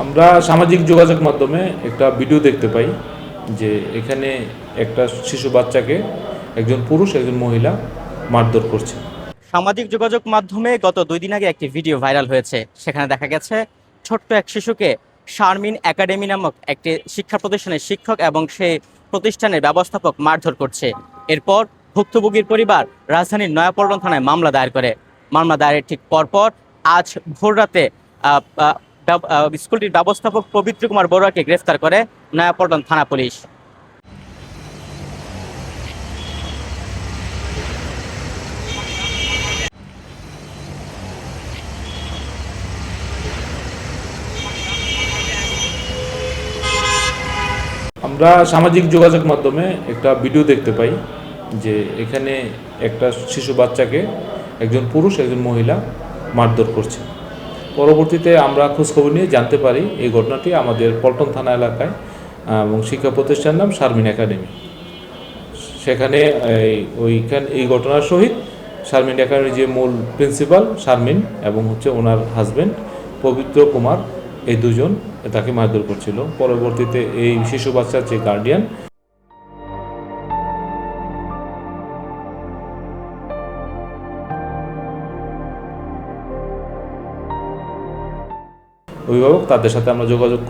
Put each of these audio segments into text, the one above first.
আমরা সামাজিক যোগাযোগ মাধ্যমে একটা ভিডিও দেখতে পাই যে এখানে একটা শিশু বাচ্চাকে একজন পুরুষ একজন মহিলা মারধর করছে। সামাজিক যোগাযোগ মাধ্যমে গত 2 দিন আগে একটি ভিডিও ভাইরাল হয়েছে। সেখানে দেখা গেছে ছোট্ট এক শিশুকে শারমিন একাডেমি নামক একটি শিক্ষা প্রতিষ্ঠানের শিক্ষক এবং সেই প্রতিষ্ঠানের ব্যবস্থাপক মারধর করছে। এরপর ভুক্তভোগীর পরিবার রাজধানীর নয়াপল্টন থানায় মামলা দায়ের করে। মামলা দায়েরের ঠিক পরপর আজ ভোররাতে স্কুলটির ব্যবস্থাপক পবিত্র কুমার বড়ুয়াকে গ্রেফতার করে নয়াপল্টন থানা পুলিশ। আমরা সামাজিক যোগাযোগ মাধ্যমে একটা ভিডিও দেখতে পাই যে এখানে একটা শিশু বাচ্চাকে একজন পুরুষ একজন মহিলা মারধর করছে। পরবর্তীতে আমরা খোঁজখবর নিয়ে জানতে পারি এই ঘটনাটি আমাদের পল্টন থানা এলাকায় এবং শিক্ষা প্রতিষ্ঠানের নাম শারমিন একাডেমি। সেখানে এই ঘটনার সহিত শারমিন একাডেমির যে মূল প্রিন্সিপাল শারমিন এবং ওনার হাজব্যান্ড পবিত্র কুমার, এই দুজন তাকে মারধর করছিল। পরবর্তীতে এই শিশু বাচ্চার যে গার্ডিয়ান অভিভাবক, তাদের সাথে আমরা যোগাযোগের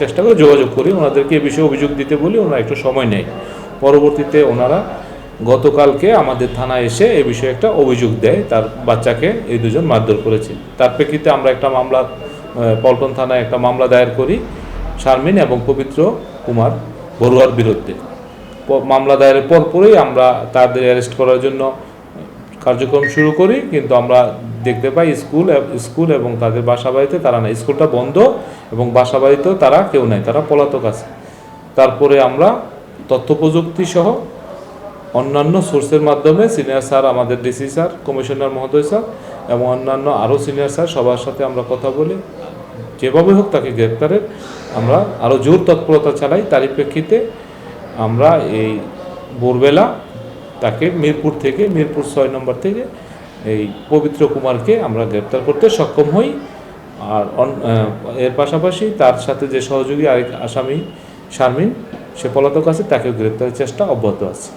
চেষ্টা করি, যোগাযোগ করি, ওনাদেরকে এই বিষয়ে অভিযোগ দিতে বলি, ওনারা একটু সময় নেয়। পরবর্তীতে ওনারা গতকালকে আমাদের থানায় এসে এই বিষয়ে একটা অভিযোগ দেয়, তার বাচ্চাকে এই দুজন মারধর করেছে। তার প্রেক্ষিতে আমরা একটা মামলা পল্টন থানায় একটা মামলা দায়ের করি শারমিন এবং পবিত্র কুমার বড়ুয়ার বিরুদ্ধে। মামলা দায়েরের পরপরই আমরা তাদের অ্যারেস্ট করার জন্য কার্যক্রম শুরু করি, কিন্তু আমরা দেখতে পাই স্কুল এবং তাদের বাসা বাড়িতে তারা নাই। স্কুলটা বন্ধ এবং বাসা বাড়িতেও তারা কেউ নাই, তারা পলাতক আছে। তারপরে আমরা তথ্য প্রযুক্তি সহ অন্যান্য সোর্সের মাধ্যমে সিনিয়র স্যার, আমাদের ডিসি স্যার, কমিশনার মহোদয় স্যার এবং অন্যান্য আরও সিনিয়র স্যার সবার সাথে আমরা কথা বলি, যেভাবে হোক তাকে গ্রেপ্তারের আমরা আরও জোর তৎপরতা চালাই। তারই প্রেক্ষিতে আমরা এই ভোরবেলা তাকে মিরপুর 6 নম্বর থেকে এই পবিত্র কুমারকে আমরা গ্রেপ্তার করতে সক্ষম হই। আর এর পাশাপাশি তার সাথে যে সহযোগী আরেক আসামি শারমিন, সে পলাতক আছে, তাকেও গ্রেপ্তারের চেষ্টা অব্যাহত আছে।